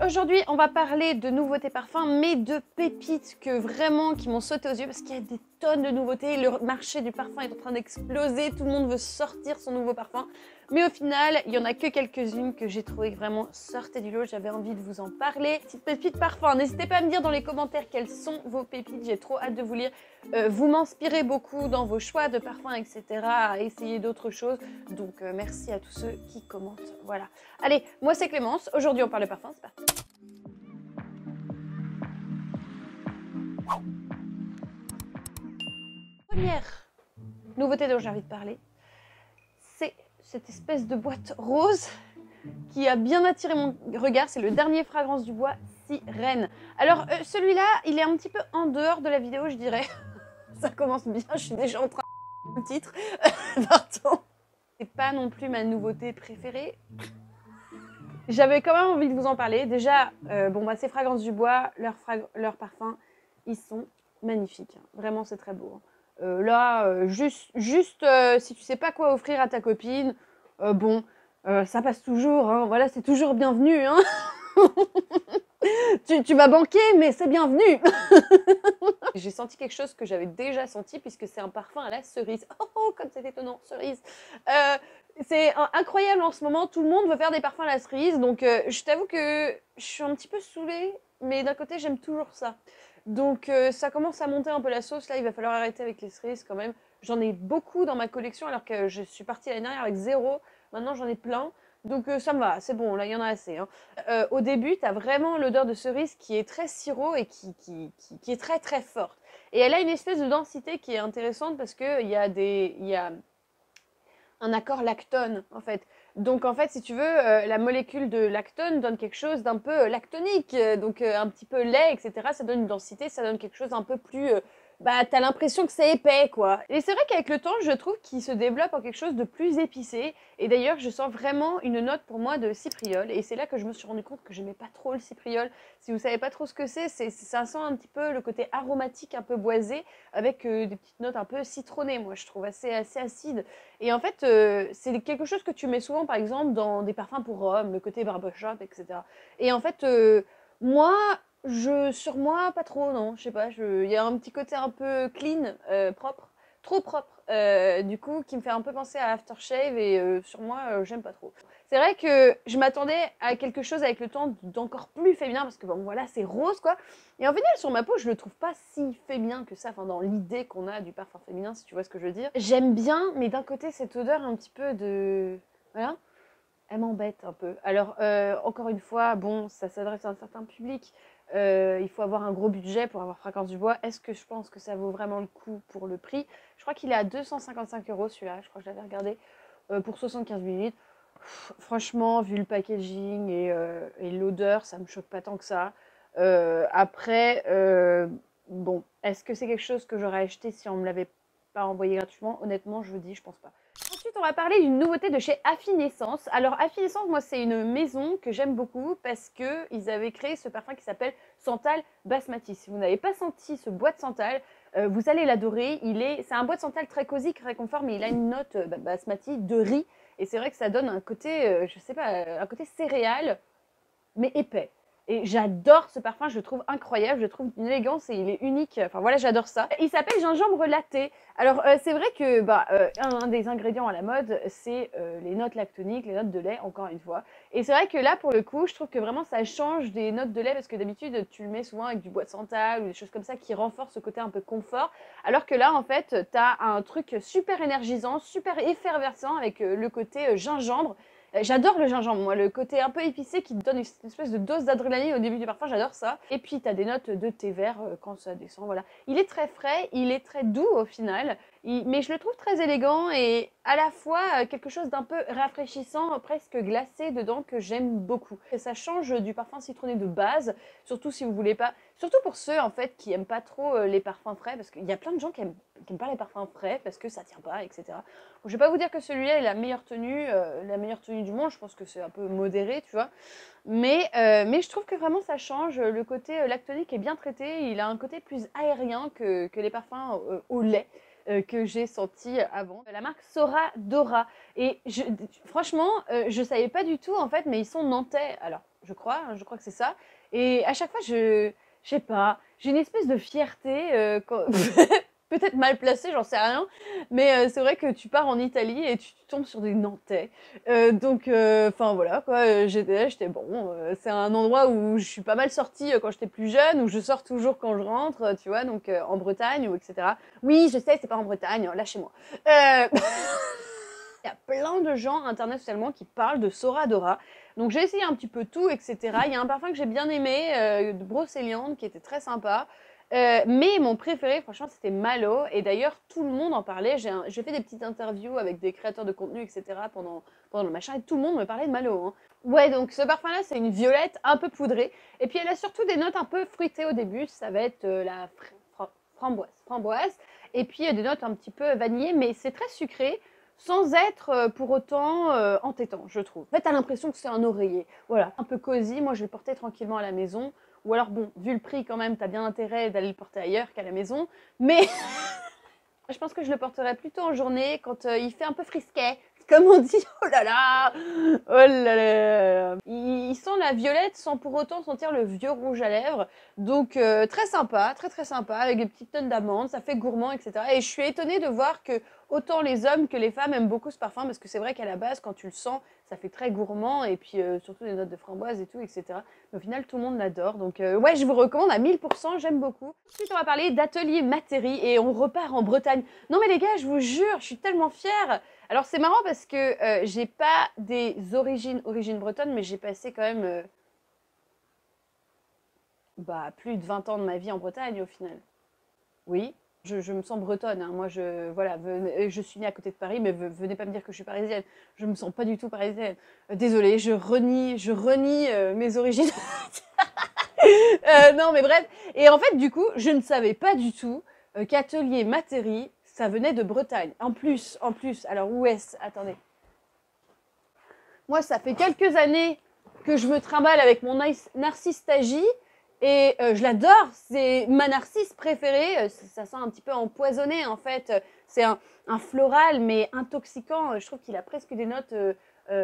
Aujourd'hui, on va parler de nouveautés parfums, mais de pépites qui m'ont sauté aux yeux parce qu'il y a des tonnes de nouveautés. Le marché du parfum est en train d'exploser. Tout le monde veut sortir son nouveau parfum. Mais au final, il y en a que quelques-unes que j'ai trouvé vraiment sortaient du lot. J'avais envie de vous en parler. Petites pépites parfum. N'hésitez pas à me dire dans les commentaires quelles sont vos pépites. J'ai trop hâte de vous lire. Vous m'inspirez beaucoup dans vos choix de parfums, etc. à essayer d'autres choses. Donc, merci à tous ceux qui commentent. Voilà. Allez, moi c'est Clémence. Aujourd'hui, on parle de parfum. C'est parti. Première nouveauté dont j'ai envie de parler, c'est cette espèce de boîte rose qui a bien attiré mon regard. C'est le dernier Fragrance du Bois Sirène. Alors celui-là, il est un petit peu en dehors de la vidéo, je dirais. Ça commence bien, je suis déjà en train de le titre. Pardon. C'est pas non plus ma nouveauté préférée. J'avais quand même envie de vous en parler. Déjà, ces Fragrances du Bois, leurs parfums, ils sont magnifiques. Vraiment, c'est très beau. Si tu sais pas quoi offrir à ta copine, ça passe toujours. Hein, voilà, c'est toujours bienvenu. Hein. tu vas banquer, mais c'est bienvenu. J'ai senti quelque chose que j'avais déjà senti puisque c'est un parfum à la cerise. Oh, comme c'est étonnant, cerise. C'est incroyable en ce moment, tout le monde veut faire des parfums à la cerise, donc je t'avoue que je suis un petit peu saoulée, mais d'un côté j'aime toujours ça. Donc ça commence à monter un peu la sauce, là il va falloir arrêter avec les cerises quand même. J'en ai beaucoup dans ma collection alors que je suis partie l'année dernière avec 0, maintenant j'en ai plein. Donc ça me va, c'est bon, là il y en a assez. Hein. Au début, tu as vraiment l'odeur de cerise qui est très sirop et qui est très très forte. Et elle a une espèce de densité qui est intéressante parce qu'il y a un accord lactone en fait. Donc en fait, si tu veux, la molécule de lactone donne quelque chose d'un peu lactonique, donc un petit peu lait, etc. Ça donne une densité, ça donne quelque chose un peu plus... t'as l'impression que c'est épais, quoi. Et c'est vrai qu'avec le temps, je trouve qu'il se développe en quelque chose de plus épicé. Et d'ailleurs, je sens vraiment une note pour moi de cipriole. Et c'est là que je me suis rendu compte que j'aimais pas trop le cipriole. Si vous savez pas trop ce que c'est, ça sent un petit peu le côté aromatique, un peu boisé, avec des petites notes un peu citronnées, moi, je trouve assez acide. Et en fait, c'est quelque chose que tu mets souvent, par exemple, dans des parfums pour hommes, le côté barbershop, etc. Et en fait, moi... sur moi, pas trop, non, je sais pas, il y a un petit côté un peu clean, propre, trop propre, du coup, qui me fait un peu penser à aftershave et sur moi, j'aime pas trop. C'est vrai que je m'attendais à quelque chose avec le temps d'encore plus féminin, parce que bon, voilà, c'est rose, quoi. Et en final, sur ma peau, je le trouve pas si féminin que ça, enfin, dans l'idée qu'on a du parfum féminin, si tu vois ce que je veux dire. J'aime bien, mais d'un côté, cette odeur un petit peu de... Voilà. Elle m'embête un peu. Alors, encore une fois, bon, ça s'adresse à un certain public. Il faut avoir un gros budget pour avoir Fragrance du Bois. Est-ce que je pense que ça vaut vraiment le coup pour le prix? Je crois qu'il est à 255 € celui-là. Je crois que je l'avais regardé pour 75 ml. Franchement, vu le packaging et l'odeur, ça me choque pas tant que ça. Après, est-ce que c'est quelque chose que j'aurais acheté si on me l'avait pas envoyé gratuitement? Honnêtement, je vous dis, je pense pas. Ensuite, on va parler d'une nouveauté de chez Affinessence. Alors, Affinessence, moi, c'est une maison que j'aime beaucoup parce qu'ils avaient créé ce parfum qui s'appelle Santal Basmati. Si vous n'avez pas senti ce bois de santal, vous allez l'adorer. C'est un bois de santal très cosy, très confort, mais il a une note basmati de riz. Et c'est vrai que ça donne un côté, je sais pas, un côté céréal, mais épais. Et j'adore ce parfum, je le trouve incroyable, je trouve une élégance et il est unique. Enfin voilà, j'adore ça. Il s'appelle Gingembre Latte. Alors c'est vrai que un des ingrédients à la mode, c'est les notes lactoniques, les notes de lait, encore une fois. Et c'est vrai que là, pour le coup, je trouve que vraiment ça change des notes de lait parce que d'habitude, tu le mets souvent avec du bois de santal ou des choses comme ça qui renforcent ce côté un peu confort. Alors que là, en fait, t'as un truc super énergisant, super effervescent avec le côté gingembre. J'adore le gingembre, moi, le côté un peu épicé qui te donne une espèce de dose d'adrénaline au début du parfum, j'adore ça. Et puis, tu as des notes de thé vert quand ça descend, voilà. Il est très frais, il est très doux au final, mais je le trouve très élégant et à la fois quelque chose d'un peu rafraîchissant, presque glacé dedans, que j'aime beaucoup. Et ça change du parfum citronné de base, surtout si vous voulez pas... Surtout pour ceux, en fait, qui aiment pas trop les parfums frais, parce qu'il y a plein de gens qui aiment pas les parfums frais, parce que ça tient pas, etc. Bon, je vais pas vous dire que celui-là est la meilleure tenue du monde, je pense que c'est un peu modéré, tu vois. Mais je trouve que vraiment ça change, le côté lactonique est bien traité, il a un côté plus aérien que les parfums au lait. Que j'ai senti avant. La marque Sora Dora. Et franchement, je savais pas du tout en fait, mais ils sont nantais. Alors, je crois que c'est ça. Et à chaque fois, je sais pas, j'ai une espèce de fierté, peut-être mal placée, j'en sais rien, mais c'est vrai que tu pars en Italie et tu tombes sur des Nantais. Donc, enfin voilà quoi, j'étais bon, c'est un endroit où je suis pas mal sortie quand j'étais plus jeune, où je sors toujours quand je rentre, tu vois, donc en Bretagne ou etc. Oui, je sais, c'est pas en Bretagne, lâchez-moi. Euh... Il y a plein de gens internationalement qui parlent de Sora Dora. Donc j'ai essayé un petit peu tout, etc. Il y a un parfum que j'ai bien aimé, de Brocéliande, qui était très sympa. Mais mon préféré, franchement, c'était Malo. Et d'ailleurs, tout le monde en parlait. J'ai fait des petites interviews avec des créateurs de contenu, etc. pendant le machin. Et tout le monde me parlait de Malo. Hein. Ouais, donc ce parfum-là, c'est une violette un peu poudrée. Et puis elle a surtout des notes un peu fruitées au début. Ça va être la framboise. Et puis des notes un petit peu vanillées. Mais c'est très sucré sans être pour autant entêtant, je trouve. En fait, t'as l'impression que c'est un oreiller. Voilà, un peu cosy. Moi, je vais le porter tranquillement à la maison. Ou alors, bon, vu le prix quand même, t'as bien intérêt d'aller le porter ailleurs qu'à la maison. Mais je pense que je le porterai plutôt en journée quand il fait un peu frisquet. Comme on dit, oh là là, oh là là. Il sent la violette sans pour autant sentir le vieux rouge à lèvres. Donc très sympa, très sympa, avec des petites tonnes d'amandes, ça fait gourmand, etc. Et je suis étonnée de voir que autant les hommes que les femmes aiment beaucoup ce parfum, parce que c'est vrai qu'à la base, quand tu le sens, ça fait très gourmand, et puis surtout des notes de framboise et tout, etc. Mais au final, tout le monde l'adore. Donc ouais, je vous recommande à 1000%, j'aime beaucoup. Ensuite, on va parler d'Atelier Matéri, et on repart en Bretagne. Non mais les gars, je vous jure, je suis tellement fière. Alors c'est marrant parce que j'ai pas des origines bretonnes, mais j'ai passé quand même plus de 20 ans de ma vie en Bretagne au final. Oui, je me sens bretonne. Hein. Moi, voilà, je suis née à côté de Paris, mais venez pas me dire que je suis parisienne. Je me sens pas du tout parisienne. Désolée, je renie mes origines. Non, mais bref. Et en fait, du coup, je ne savais pas du tout qu'Atelier Matéri, ça venait de Bretagne. En plus, alors où est-ce? Attendez. Moi, ça fait quelques années que je me trimballe avec mon Narcisse Tagie et je l'adore. C'est ma narcisse préférée. Ça sent un petit peu empoisonné en fait. C'est un floral mais intoxicant. Je trouve qu'il a presque des notes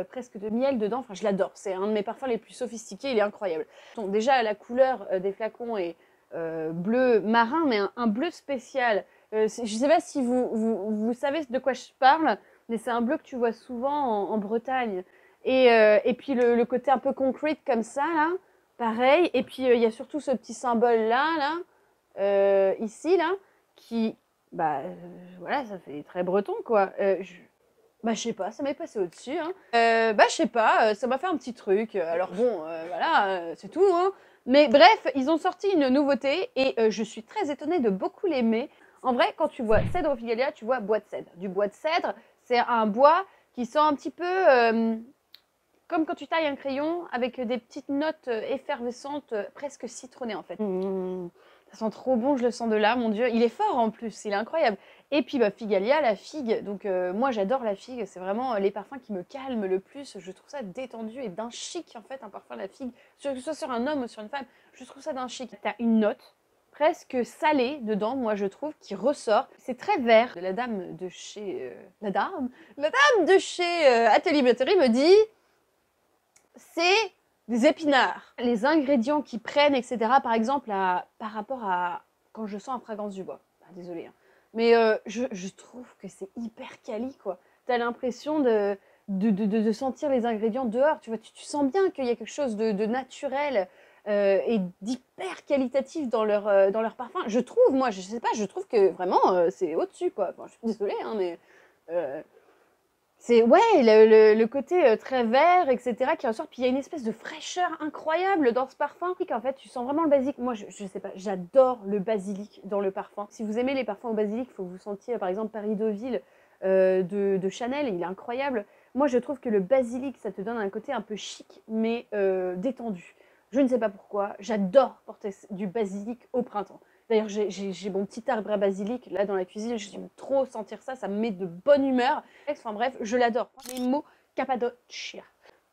presque de miel dedans. Enfin, je l'adore. C'est un de mes parfums les plus sophistiqués. Il est incroyable. Donc, déjà, la couleur des flacons est bleu marin, mais un bleu spécial. Je ne sais pas si vous savez de quoi je parle, mais c'est un bleu que tu vois souvent en Bretagne. Et puis le côté un peu concrete comme ça, là, pareil. Et puis il y a surtout ce petit symbole-là, ici, là, qui, voilà, ça fait très breton, quoi. Je sais pas, ça m'est passé au-dessus. Hein. Je sais pas, ça m'a fait un petit truc. Alors bon, voilà, c'est tout. Hein. Mais bref, ils ont sorti une nouveauté et je suis très étonnée de beaucoup l'aimer. En vrai, quand tu vois cèdre Figalia, tu vois bois de cèdre. Du bois de cèdre, c'est un bois qui sent un petit peu comme quand tu tailles un crayon avec des petites notes effervescentes, presque citronnées en fait. Ça sent trop bon, je le sens de là, mon Dieu. Il est fort en plus, il est incroyable. Et puis Figalia, la figue. Donc moi j'adore la figue, c'est vraiment les parfums qui me calment le plus. Je trouve ça détendu et d'un chic en fait, un parfum de la figue. Que ce soit sur un homme ou sur une femme, je trouve ça d'un chic. T'as une note presque salée dedans, moi je trouve, qui ressort. C'est très vert. La dame de chez... La dame de chez Atelier Matéri me dit... C'est des épinards. Les ingrédients qu'ils prennent, etc. Par exemple, par rapport à quand je sens la fragrance du bois. Désolée. Hein. Mais je trouve que c'est hyper quali, quoi. T'as l'impression de sentir les ingrédients dehors. Tu vois, tu sens bien qu'il y a quelque chose de naturel et d'hyper qualitatif dans leur parfum. Je trouve, moi, je sais pas, je trouve que vraiment, c'est au-dessus, quoi. Enfin, je suis désolée, hein, mais... c'est ouais, le côté très vert, etc. qui ressort. Puis il y a une espèce de fraîcheur incroyable dans ce parfum. En fait, tu sens vraiment le basilic. Moi, je sais pas, j'adore le basilic dans le parfum. Si vous aimez les parfums au basilic, il faut que vous sentiez par exemple Paris Deauville de Chanel. Il est incroyable. Moi, je trouve que le basilic, ça te donne un côté un peu chic, mais détendu. Je ne sais pas pourquoi. J'adore porter du basilic au printemps. D'ailleurs, j'ai mon petit arbre à basilic là dans la cuisine. J'aime trop sentir ça. Ça me met de bonne humeur. Enfin bref, je l'adore. Les mots Cappadocia.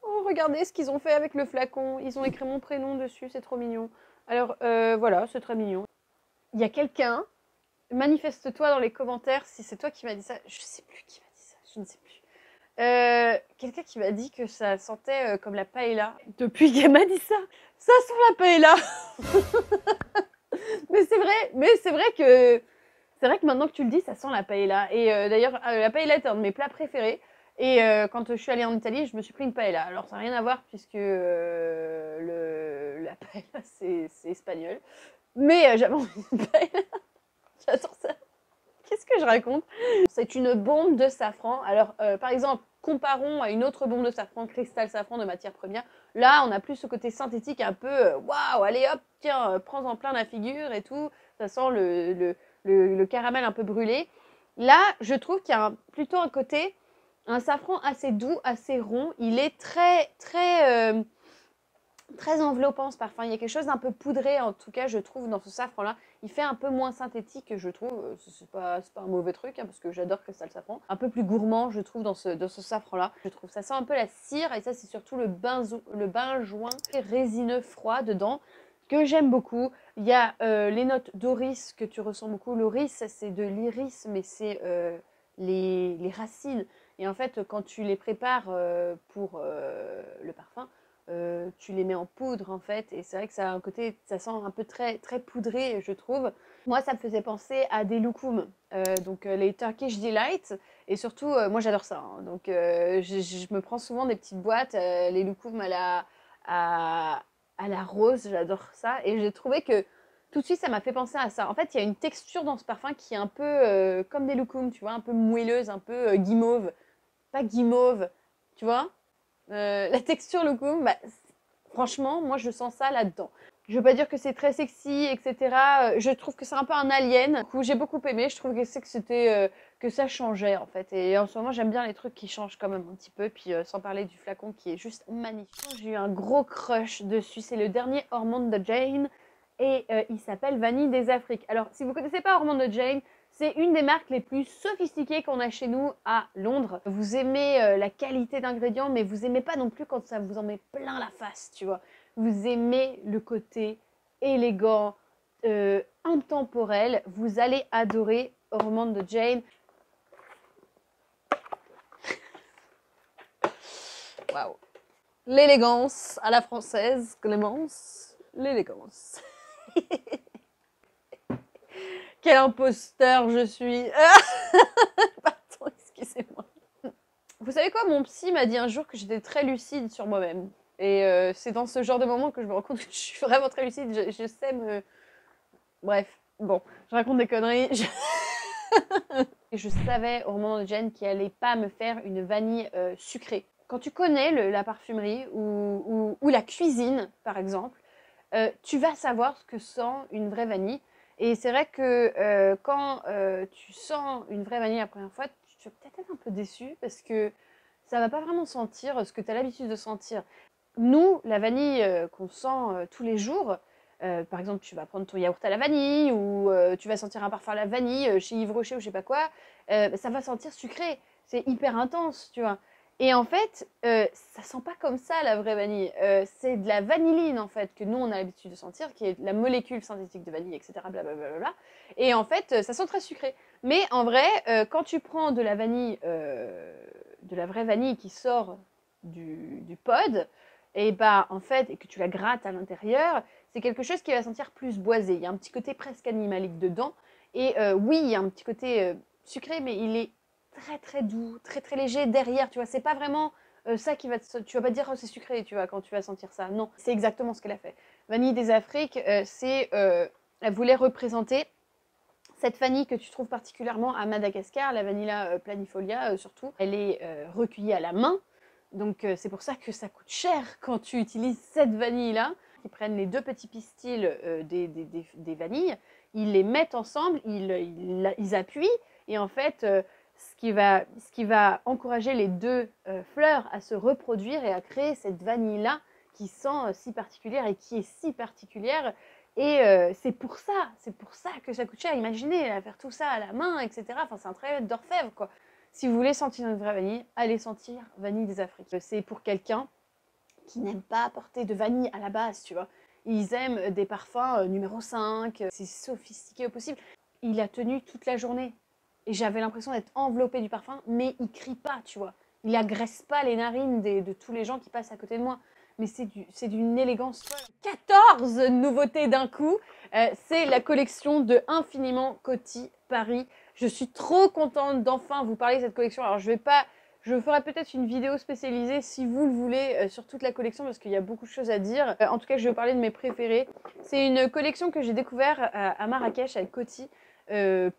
Oh, regardez ce qu'ils ont fait avec le flacon. Ils ont écrit mon prénom dessus. C'est trop mignon. Alors voilà, c'est très mignon. Il y a quelqu'un. Manifeste-toi dans les commentaires si c'est toi qui m'as dit ça. Je sais plus qui m'a dit ça. Je ne sais plus. Quelqu'un qui m'a dit que ça sentait comme la paella. Depuis qu'elle m'a dit ça sent la paella. Mais c'est vrai que maintenant que tu le dis, ça sent la paella. Et d'ailleurs, la paella est un de mes plats préférés. Et quand je suis allée en Italie, je me suis pris une paella. Alors ça n'a rien à voir puisque la paella c'est espagnol. Mais j'avais envie de paella. J'adore ça. Qu'est-ce que je raconte? C'est une bombe de safran. Alors, par exemple, comparons à une autre bombe de safran, cristal safran de matière première. Là, on a plus ce côté synthétique un peu waouh, allez hop, tiens, prends-en plein la figure et tout. Ça sent le caramel un peu brûlé. Là, je trouve qu'il y a plutôt un côté, un safran assez doux, assez rond. Il est très enveloppant ce parfum. Il y a quelque chose d'un peu poudré, en tout cas, je trouve, dans ce safran-là. Il fait un peu moins synthétique, je trouve. C'est pas un mauvais truc, hein, parce que j'adore Cristal Safran. Un peu plus gourmand, je trouve, dans ce safran-là. Je trouve ça sent un peu la cire, et ça, c'est surtout le benjoin résineux froid dedans, que j'aime beaucoup. Il y a les notes d'oris que tu ressens beaucoup. L'oris, c'est de l'iris, mais c'est les racines. Et en fait, quand tu les prépares pour le parfum, tu les mets en poudre en fait, et c'est vrai que ça a un côté, ça sent un peu très poudré, je trouve. Moi, ça me faisait penser à des loukoums, donc les Turkish Delight, et surtout, moi j'adore ça, hein. Donc je me prends souvent des petites boîtes, les loukoums à la rose, j'adore ça, et j'ai trouvé que tout de suite ça m'a fait penser à ça. En fait, il y a une texture dans ce parfum qui est un peu comme des loukoums, tu vois, un peu moelleuse, un peu guimauve, pas guimauve, tu vois. La texture loukoum, bah, franchement, moi je sens ça là-dedans. Je veux pas dire que c'est très sexy, etc. Je trouve que c'est un peu un alien. Du coup, j'ai beaucoup aimé. Je trouve que ça changeait en fait. Et en ce moment, j'aime bien les trucs qui changent quand même un petit peu. Puis sans parler du flacon qui est juste magnifique. J'ai eu un gros crush dessus. C'est le dernier Hormone de Jane et il s'appelle Vanille des Afriques. Alors, si vous connaissez pas Hormone de Jane, c'est une des marques les plus sophistiquées qu'on a chez nous à Londres. Vous aimez la qualité d'ingrédients, mais vous aimez pas non plus quand ça vous en met plein la face, tu vois. Vous aimez le côté élégant, intemporel. Vous allez adorer Hormone de Jane. Waouh. L'élégance à la française, Clémence. L'élégance. Quel imposteur je suis. Pardon, excusez-moi. Vous savez quoi, mon psy m'a dit un jour que j'étais très lucide sur moi-même. Et c'est dans ce genre de moment que je me rends compte que je suis vraiment très lucide. Je sais me... Bref, bon, je raconte des conneries. Et je savais au moment de Jane qu'il allait pas me faire une vanille sucrée. Quand tu connais la parfumerie ou la cuisine, par exemple, tu vas savoir ce que sent une vraie vanille. Et c'est vrai que quand tu sens une vraie vanille la première fois, tu vas peut-être être un peu déçu parce que ça va pas vraiment sentir ce que tu as l'habitude de sentir. Nous, la vanille qu'on sent tous les jours, par exemple, tu vas prendre ton yaourt à la vanille ou tu vas sentir un parfum à la vanille chez Yves Rocher ou je sais pas quoi, ça va sentir sucré. C'est hyper intense, tu vois. Et en fait, ça sent pas comme ça la vraie vanille. C'est de la vanilline en fait que nous on a l'habitude de sentir, qui est la molécule synthétique de vanille, etc. Blablabla. Et en fait, ça sent très sucré. Mais en vrai, quand tu prends de la vanille, de la vraie vanille qui sort du pod, et bah en fait, et que tu la grattes à l'intérieur, c'est quelque chose qui va sentir plus boisé. Il y a un petit côté presque animalique dedans. Et oui, il y a un petit côté sucré, mais il est très doux, très léger derrière, tu vois. C'est pas vraiment ça qui va tu vas pas dire oh, c'est sucré, tu vois, quand tu vas sentir ça. Non, c'est exactement ce qu'elle a fait. Vanille des Afriques, elle voulait représenter cette vanille que tu trouves particulièrement à Madagascar, la Vanilla planifolia surtout. Elle est recueillie à la main. Donc c'est pour ça que ça coûte cher quand tu utilises cette vanille-là. Ils prennent les deux petits pistils des vanilles, ils les mettent ensemble, ils appuient, et en fait, ce qui va encourager les deux fleurs à se reproduire et à créer cette vanille-là qui sent si particulière et qui est si particulière. Et c'est pour ça que ça coûte cher. Imaginez, faire tout ça à la main, etc. Enfin, c'est un travail d'orfèvre, quoi. Si vous voulez sentir une vraie vanille, allez sentir Vanille des Afriques. C'est pour quelqu'un qui n'aime pas porter de vanille à la base, tu vois. Ils aiment des parfums numéro 5, c'est sophistiqué au possible. Il a tenu toute la journée. Et j'avais l'impression d'être enveloppée du parfum, mais il crie pas, tu vois. il agresse pas les narines de tous les gens qui passent à côté de moi. Mais c'est d'une élégance folle. 14 nouveautés d'un coup. C'est la collection de Infiniment Coty Paris. Je suis trop contente d'enfin vous parler de cette collection. Alors je ferai peut-être une vidéo spécialisée si vous le voulez sur toute la collection parce qu'il y a beaucoup de choses à dire. En tout cas, je vais vous parler de mes préférés. C'est une collection que j'ai découvert à Marrakech avec Coty. Là,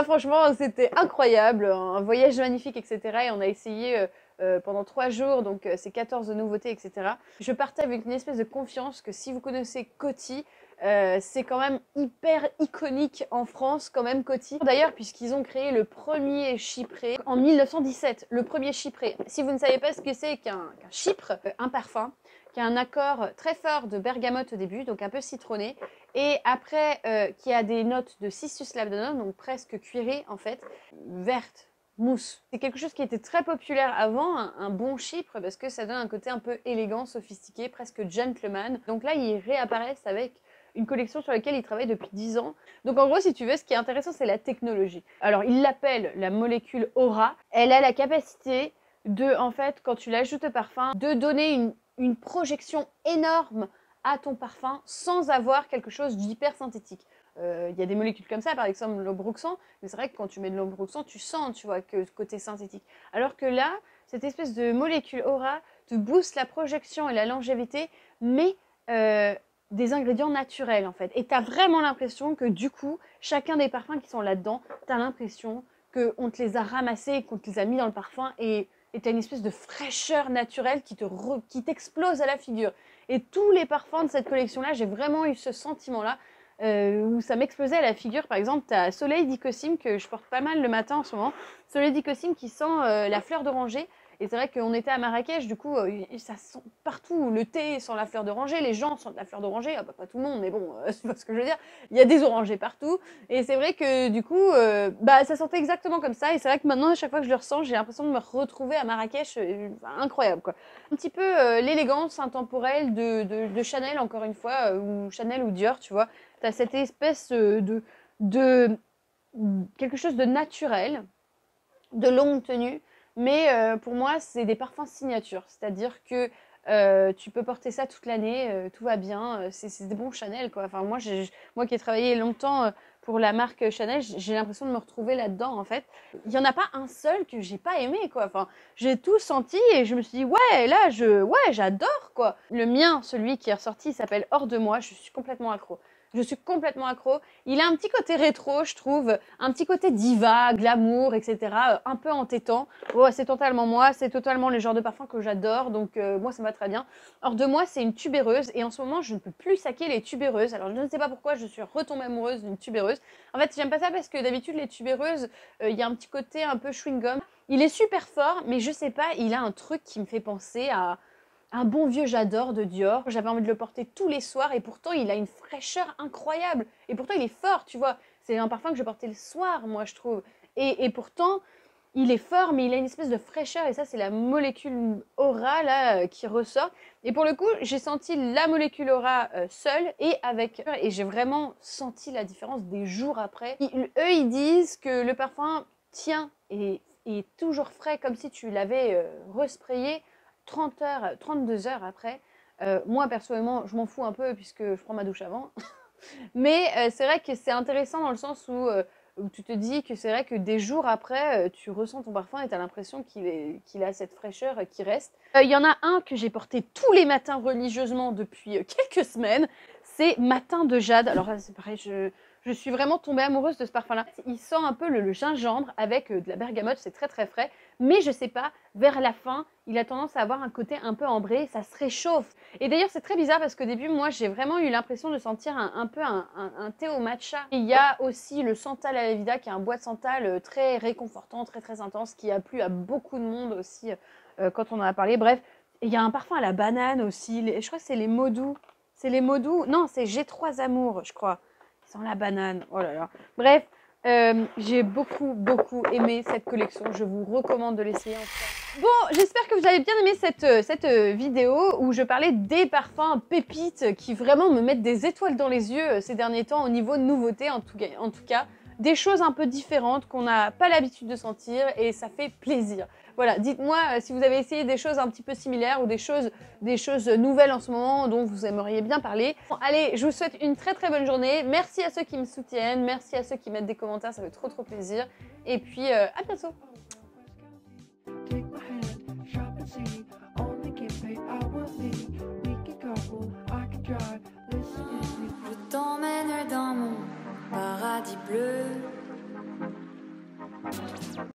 franchement, c'était incroyable. Un voyage magnifique, etc. Et on a essayé pendant 3 jours, donc c'est 14 nouveautés, etc. Je partais avec une espèce de confiance que si vous connaissez Coty, c'est quand même hyper iconique en France, quand même, Coty. D'ailleurs, puisqu'ils ont créé le premier chypré en 1917, le premier chypré. Si vous ne savez pas ce que c'est qu'un chypre, un parfum, qui a un accord très fort de bergamote au début, donc un peu citronné, et après qui a des notes de Cistus labdanum, donc presque cuiré en fait, verte, mousse. C'est quelque chose qui était très populaire avant, un bon chypre, parce que ça donne un côté un peu élégant, sophistiqué, presque gentleman. Donc là, ils réapparaissent avec une collection sur laquelle ils travaillent depuis 10 ans. Donc en gros, si tu veux, ce qui est intéressant, c'est la technologie. Alors, ils l'appellent la molécule Aura. Elle a la capacité de, en fait, quand tu l'ajoutes au parfum, de donner une projection énorme à ton parfum sans avoir quelque chose d'hyper synthétique. Il y a des molécules comme ça, par exemple l'Obroxan, mais c'est vrai que quand tu mets de l'Obroxan, tu sens, tu vois, que côté synthétique. Alors que là, cette espèce de molécule Aura te booste la projection et la longévité, mais des ingrédients naturels en fait. Et tu as vraiment l'impression que du coup, chacun des parfums qui sont là-dedans, tu as l'impression qu'on te les a ramassés, qu'on te les a mis dans le parfum et tu as une espèce de fraîcheur naturelle qui t'explose à la figure. Et tous les parfums de cette collection-là, j'ai vraiment eu ce sentiment-là où ça m'explosait à la figure. Par exemple, tu as Soleil d'Icocim que je porte pas mal le matin en ce moment. Soleil d'Icocim qui sent la fleur d'oranger. Et c'est vrai qu'on était à Marrakech, du coup, ça sent partout. Le thé sent la fleur d'oranger, les gens sentent la fleur d'oranger. Ah bah, pas tout le monde, mais bon, c'est pas ce que je veux dire. Il y a des orangers partout. Et c'est vrai que du coup, bah, ça sentait exactement comme ça. Et c'est vrai que maintenant, à chaque fois que je le ressens, j'ai l'impression de me retrouver à Marrakech. Incroyable, quoi. Un petit peu l'élégance intemporelle de Chanel, encore une fois, ou Chanel ou Dior, tu vois. Tu as cette espèce de quelque chose de naturel, de longue tenue. Mais pour moi, c'est des parfums signature. C'est-à-dire que tu peux porter ça toute l'année, tout va bien. C'est des bons Chanel, quoi. Enfin, moi qui ai travaillé longtemps pour la marque Chanel, j'ai l'impression de me retrouver là-dedans, en fait. Il n'y en a pas un seul que j'ai pas aimé, quoi. Enfin, j'ai tout senti et je me suis dit, ouais, là, ouais, j'adore, quoi. Le mien, celui qui est ressorti, il s'appelle Hors de moi. Je suis complètement accro. Je suis complètement accro. Il a un petit côté rétro, je trouve, un petit côté diva, glamour, etc. Un peu entêtant. Ouais, c'est totalement moi, c'est totalement le genre de parfum que j'adore, donc moi ça me va très bien. Hors de moi, c'est une tubéreuse et en ce moment, je ne peux plus saquer les tubéreuses. Alors je ne sais pas pourquoi, je suis retombée amoureuse d'une tubéreuse. En fait, j'aime pas ça parce que d'habitude, les tubéreuses, il y a un petit côté un peu chewing-gum. Il est super fort, mais je sais pas, il a un truc qui me fait penser à un bon vieux J'adore de Dior. J'avais envie de le porter tous les soirs et pourtant il a une fraîcheur incroyable. Et pourtant il est fort, tu vois. C'est un parfum que je portais le soir, moi je trouve. Et pourtant il est fort, mais il a une espèce de fraîcheur. Et ça c'est la molécule Aura là qui ressort. Et pour le coup j'ai senti la molécule Aura seule et avec. Et j'ai vraiment senti la différence des jours après. Eux ils disent que le parfum tient et est toujours frais comme si tu l'avais resprayé 30 heures, 32 heures après. Moi, personnellement, je m'en fous un peu puisque je prends ma douche avant. Mais c'est vrai que c'est intéressant dans le sens où tu te dis que c'est vrai que des jours après, tu ressens ton parfum et tu as l'impression qu'il a cette fraîcheur qui reste. Il y en a un que j'ai porté tous les matins religieusement depuis quelques semaines. C'est Matin de Jade. Alors là, c'est pareil, je suis vraiment tombée amoureuse de ce parfum-là. Il sent un peu le gingembre avec de la bergamote, c'est très très frais. Mais je sais pas, vers la fin, il a tendance à avoir un côté un peu ambré, ça se réchauffe. Et d'ailleurs, c'est très bizarre parce qu'au début, moi, j'ai vraiment eu l'impression de sentir un peu un thé au matcha. Il y a aussi le santal à la vida, qui est un bois de santal très réconfortant, très très intense, qui a plu à beaucoup de monde aussi quand on en a parlé. Bref, il y a un parfum à la banane aussi. Je crois que c'est les mots doux. C'est les mots doux. Non, c'est G3 Amour, je crois. Sans la banane. Oh là là. Bref, j'ai beaucoup aimé cette collection. Je vous recommande de l'essayer. Bon, j'espère que vous avez bien aimé cette vidéo où je parlais des parfums pépites qui vraiment me mettent des étoiles dans les yeux ces derniers temps au niveau de nouveautés en tout cas. Des choses un peu différentes qu'on n'a pas l'habitude de sentir et ça fait plaisir. Voilà, dites-moi si vous avez essayé des choses un petit peu similaires ou des choses nouvelles en ce moment dont vous aimeriez bien parler. Bon, allez, je vous souhaite une très très bonne journée. Merci à ceux qui me soutiennent, merci à ceux qui mettent des commentaires, ça fait trop trop plaisir. Et puis à bientôt. Je t'emmène dans mon paradis bleu.